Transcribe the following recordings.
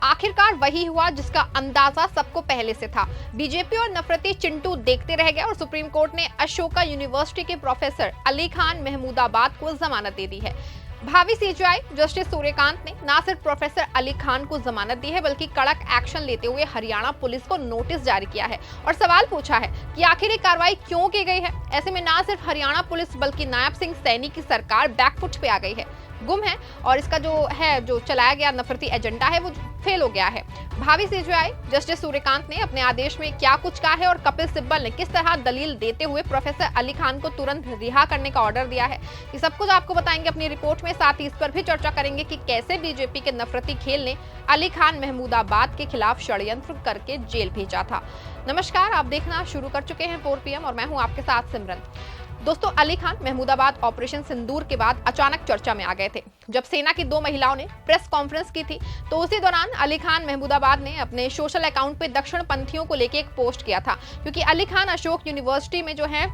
आखिरकार वही हुआ जिसका अंदाजा सबको पहले से था। बीजेपी और नफरती चिंटू देखते रह गए और सुप्रीम कोर्ट ने अशोका यूनिवर्सिटी के प्रोफेसर अली खान महमूदाबाद को जमानत दे दी है। भावी सीजेआई जस्टिस सूर्यकांत ने न सिर्फ प्रोफेसर अली खान को जमानत दी है बल्कि कड़क एक्शन लेते हुए हरियाणा पुलिस को नोटिस जारी किया है और सवाल पूछा है कि आखिर ये कार्रवाई क्यों की गई है। ऐसे में न सिर्फ हरियाणा पुलिस बल्कि नायब सिंह सैनी की सरकार बैकफुट पे आ गई है, गुम है और इसका जो चलाया गया नफरती एजेंडा है वो फेल हो गया है। भावी सीजेआई जस्टिस सूर्यकांत ने अपने आदेश में क्या कुछ कहा है और कपिल सिब्बल ने किस तरह दलील देते हुए प्रोफेसर अली खान को तुरंत रिहा करने का ऑर्डर दिया है, ये सब कुछ आपको बताएंगे अपनी रिपोर्ट में। साथ ही इस पर भी चर्चा करेंगे कि कैसे बीजेपी के नफरती खेल ने अली खान महमूदाबाद के खिलाफ षड्यंत्र करके जेल भेजा था। नमस्कार, आप देखना शुरू कर चुके हैं 4 PM और मैं हूं आपके साथ सिमरन। दोस्तों, अली खान महमूदाबाद ऑपरेशन सिंदूर के बाद अचानक चर्चा में आ गए थे। जब सेना की 2 महिलाओं ने प्रेस कॉन्फ्रेंस की थी तो उसी दौरान अली खान महमूदाबाद ने अपने सोशल अकाउंट पे दक्षिण पंथियों को लेकर एक पोस्ट किया था, क्योंकि अली खान अशोक यूनिवर्सिटी में जो है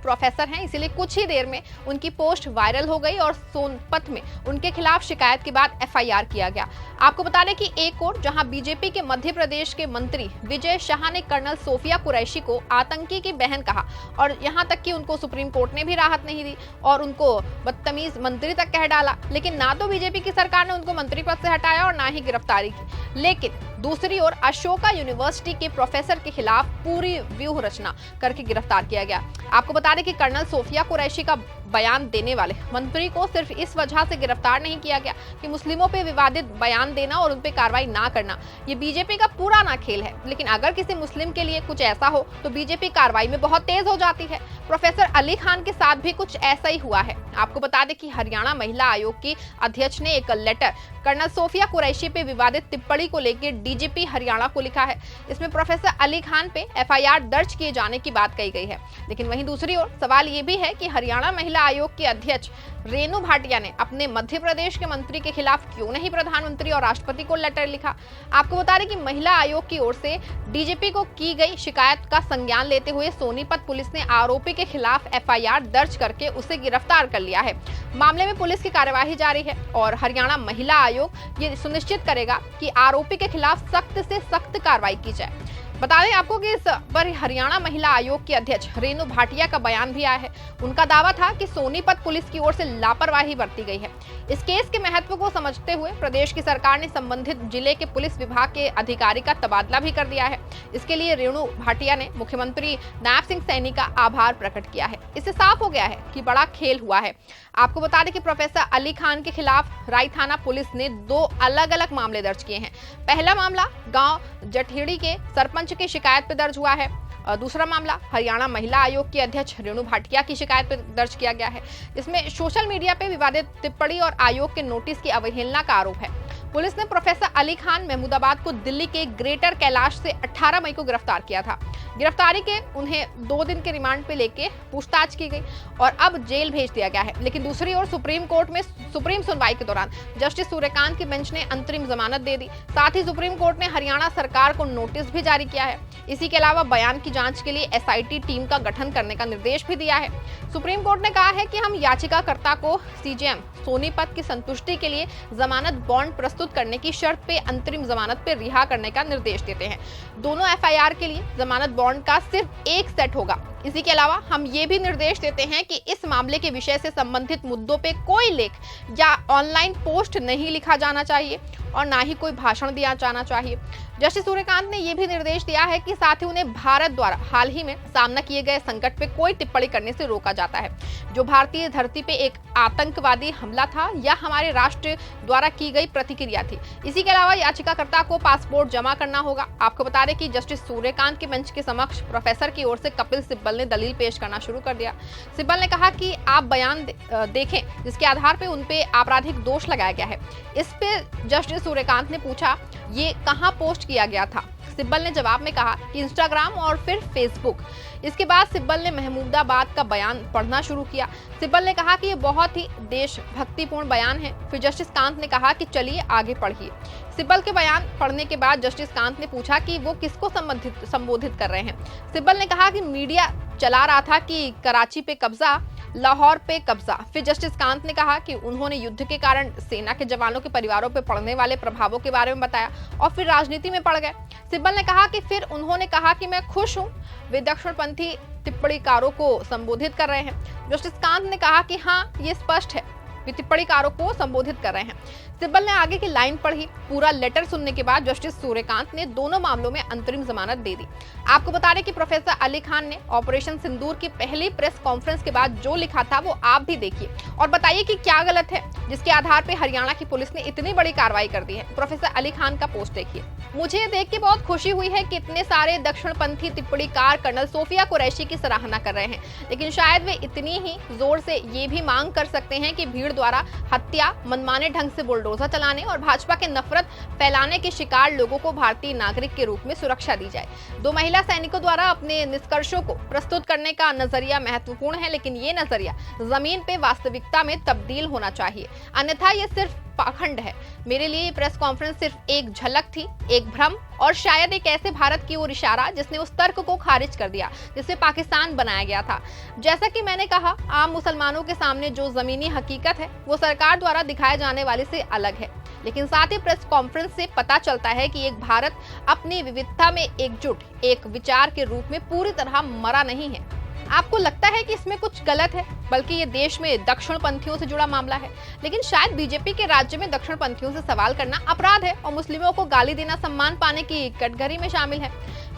प्रोफेसर हैं, इसीलिए कुछ ही देर में उनकी पोस्ट वायरल हो गई और सोनपत में उनके खिलाफ शिकायत के बाद FIR किया गया। आपको बता दें कि एक और जहां बीजेपी के मध्य प्रदेश के मंत्री विजय शाह ने कर्नल सोफिया कुरैशी को आतंकी की बहन कहा और यहां तक कि उनको सुप्रीम कोर्ट ने भी राहत नहीं दी और उनको बदतमीज मंत्री तक कह डाला। लेकिन ना तो बीजेपी की सरकार ने उनको मंत्री पद से हटाया और ना ही गिरफ्तारी की। लेकिन दूसरी ओर अशोका यूनिवर्सिटी के प्रोफेसर के खिलाफ पूरी व्यूह रचना करके गिरफ्तार किया गया। आपको बता दें कि कर्नल सोफिया कुरैशी का बयान देने वाले मंत्री को सिर्फ इस वजह से गिरफ्तार नहीं किया गया कि मुस्लिमों पे विवादित बयान देना और उन पे कार्रवाई ना करना ये बीजेपी का पुराना खेल है। लेकिन अगर किसी मुस्लिम के लिए कुछ ऐसा हो तो बीजेपी कार्रवाई में बहुत तेज हो जाती है। प्रोफेसर अली खान के साथ भी कुछ ऐसा ही हुआ है। आपको बता दें कि हरियाणा महिला आयोग की अध्यक्ष ने एक लेटर कर्नल सोफिया कुरैशी पे विवादित टिप्पणी को लेकर DGP हरियाणा को लिखा है। इसमें प्रोफेसर अली खान पे FIR दर्ज किए जाने की बात कही गई है। लेकिन वहीं दूसरी ओर सवाल ये भी है कि हरियाणा महिला आयोग की अध्यक्ष रेणु भाटिया ने अपने मध्य प्रदेश के मंत्री के खिलाफ क्यों नहीं प्रधानमंत्री और राष्ट्रपति को लेटर लिखा। आपको बता दें कि महिला आयोग की ओर से DGP को की गई शिकायत का संज्ञान लेते हुए सोनीपत पुलिस ने आरोपी के खिलाफ FIR दर्ज करके उसे गिरफ्तार कर लिया है। मामले में पुलिस की कार्यवाही जारी है और हरियाणा महिला आयोग ये सुनिश्चित करेगा कि आरोपी के खिलाफ सख्त से सख्त कार्रवाई की जाए। बता दें आपको कि इस पर हरियाणा महिला आयोग की अध्यक्ष रेणु भाटिया का बयान भी आया है। उनका दावा था कि सोनीपत पुलिस की ओर से लापरवाही बरती गई है। इस केस के महत्व को समझते हुए प्रदेश की सरकार ने संबंधित जिले के पुलिस विभाग के अधिकारी का तबादला भी कर दिया है। इसके लिए रेणु भाटिया ने मुख्यमंत्री नायब सिंह सैनी का आभार प्रकट किया है। इससे साफ हो गया है कि बड़ा खेल हुआ है। आपको बता दें कि प्रोफेसर अली खान के खिलाफ राय थाना पुलिस ने 2 अलग अलग मामले दर्ज किए हैं। पहला मामला गांव जठेड़ी के सरपंच की शिकायत पर दर्ज हुआ है और दूसरा मामला हरियाणा महिला आयोग की अध्यक्ष रेणु भाटिया की शिकायत पर दर्ज किया गया है। इसमें सोशल मीडिया पे विवादित टिप्पणी और आयोग के नोटिस की अवहेलना का आरोप है। पुलिस ने प्रोफेसर अली खान महमूदाबाद को दिल्ली के ग्रेटर कैलाश से 18 मई को गिरफ्तार किया था। गिरफ्तारी के उन्हें 2 दिन के रिमांड पे लेके पूछताछ की गई और अब जेल भेज दिया गया है। लेकिन दूसरी ओर सुप्रीम कोर्ट में सुप्रीम सुनवाई के दौरान जस्टिस सूर्यकांत की बेंच ने अंतरिम जमानत दे दी। साथ ही सुप्रीम कोर्ट ने हरियाणा सरकार को नोटिस भी जारी किया है। इसी के अलावा बयान की जांच के लिए SIT टीम का गठन करने का निर्देश भी दिया है। सुप्रीम कोर्ट ने कहा है कि हम याचिकाकर्ता को CJM सोनीपत की संतुष्टि के लिए जमानत बॉन्ड प्रस्तुत करने की शर्त पे अंतरिम जमानत पे रिहा करने का निर्देश देते हैं। दोनों FIR के लिए जमानत बॉन्ड का सिर्फ एक सेट होगा। इसी के अलावा हम ये भी निर्देश देते हैं कि इस मामले के विषय से संबंधित मुद्दों पे कोई लेख या ऑनलाइन पोस्ट नहीं लिखा जाना चाहिए और ना ही कोई भाषण दिया जाना चाहिए। जस्टिस सूर्यकांत ने यह भी निर्देश दिया है कि साथ ही उन्हें भारत द्वारा हाल ही में सामना किए गए संकट पे कोई टिप्पणी करने से रोका जाता है, जो भारतीय धरती पे एक आतंकवादी हमला था या हमारे राष्ट्र द्वारा की गई प्रतिक्रिया थी। इसी के अलावा याचिकाकर्ता को पासपोर्ट जमा करना होगा। आपको बता दें कि जस्टिस सूर्यकांत के बेंच के समक्ष प्रोफेसर की ओर से कपिल सिब्बल ने दलील पेश करना शुरू कर दिया। सिब्बल ने कहा कि आप बयान देखें जिसके आधार पे उन पे आपराधिक दोष लगाया गया है। इस पे जस्टिस सूर्यकांत ने पूछा ये कहां पोस्ट किया गया था। सिब्बल ने जवाब में कहा कि इंस्टाग्राम और फिर फेसबुक। इसके बाद सिब्बल ने महमूदाबाद का बयान पढ़ना शुरू किया। सिब्बल ने कहा कि ये बहुत ही देशभक्तिपूर्ण बयान है। फिर जस्टिस कांत ने कहा कि चलिए आगे पढ़िए। सिब्बल के बयान पढ़ने के बाद जस्टिस कांत ने पूछा कि वो किसको संबोधित कर रहे हैं। सिब्बल ने कहा कि मीडिया चला रहा था कि कराची पे कब्जा, लाहौर पे कब्जा। फिर जस्टिस कांत ने कहा कि उन्होंने युद्ध के कारण सेना के जवानों के परिवारों पर पड़ने वाले प्रभावों के बारे में बताया और फिर राजनीति में पड़ गए। सिब्बल ने कहा कि फिर उन्होंने कहा कि मैं खुश हूं, वे दक्षिणपंथी टिप्पणीकारों को संबोधित कर रहे हैं। जस्टिस कांत ने कहा कि हाँ, ये स्पष्ट है, वे टिप्पणीकारों को संबोधित कर रहे हैं। सिब्बल ने आगे की लाइन पढ़ी। पूरा लेटर सुनने के बाद जस्टिस सूर्यकांत ने दोनों मामलों में अंतरिम जमानत दे दी। आपको बता दें कि प्रोफेसर अली खान ने ऑपरेशन सिंदूर की पहली प्रेस कॉन्फ्रेंस के बाद जो लिखा था वो आप भी देखिए और बताइए कि क्या गलत है जिसके आधार पर हरियाणा की पुलिस ने इतनी बड़ी कार्रवाई कर दी है। प्रोफेसर अली खान का पोस्ट देखिए। मुझे ये देख के बहुत खुशी हुई है कि इतने सारे दक्षिणपंथी टिप्पणीकार कर्नल सोफिया कुरैशी की सराहना कर रहे हैं, लेकिन शायद वे इतनी ही जोर से ये भी मांग कर सकते हैं कि भीड़ द्वारा हत्या, मनमाने ढंग से बुलडोजर चलाने और भाजपा के नफरत फैलाने के शिकार लोगों को भारतीय नागरिक के रूप में सुरक्षा दी जाए। 2 महिला सैनिकों द्वारा अपने निष्कर्षों को प्रस्तुत करने का नजरिया महत्वपूर्ण है, लेकिन ये नजरिया जमीन पे वास्तविकता में तब्दील होना चाहिए, अन्यथा ये सिर्फ पाखंड है। मेरे लिए ये प्रेस कॉन्फ्रेंस सिर्फ एक झलक थी, एक भ्रम और शायद एक ऐसे भारत की ओर इशारा जिसने उस तर्क को खारिज कर दिया जिससे पाकिस्तान बनाया गया था। जैसा कि मैंने कहा, आम मुसलमानों के सामने जो जमीनी हकीकत है वो सरकार द्वारा दिखाए जाने वाले से अलग है, लेकिन साथ ही प्रेस कॉन्फ्रेंस से पता चलता है कि एक भारत अपनी विविधता में एकजुट एक विचार के रूप में पूरी तरह मरा नहीं है। आपको लगता है कि इसमें कुछ गलत है, बल्कि ये देश में दक्षिणपंथियों से जुड़ा मामला है, लेकिन शायद बीजेपी के राज्य में दक्षिणपंथियों से सवाल करना अपराध है और मुस्लिमों को गाली देना सम्मान पाने की कटघरे में शामिल है।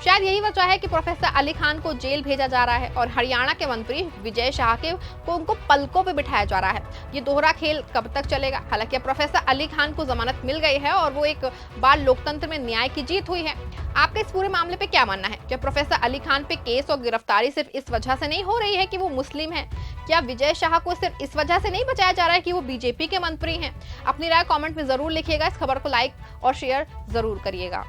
शायद यही वजह है कि प्रोफेसर अली खान को जेल भेजा जा रहा है और हरियाणा के मंत्री विजय शाह को उनको पलकों पे बिठाया जा रहा है। ये दोहरा खेल कब तक चलेगा? हालांकि अब प्रोफेसर अली खान को जमानत मिल गई है और वो एक बार लोकतंत्र में न्याय की जीत हुई है। आपका इस पूरे मामले पे क्या मानना है? क्या प्रोफेसर अली खान पे केस और गिरफ्तारी सिर्फ इस वजह से नहीं हो रही है कि वो मुस्लिम है? क्या विजय शाह को सिर्फ इस वजह से नहीं बचाया जा रहा है कि वो बीजेपी के मंत्री हैं? अपनी राय कमेंट में जरूर लिखिएगा। इस खबर को लाइक और शेयर जरूर करिएगा।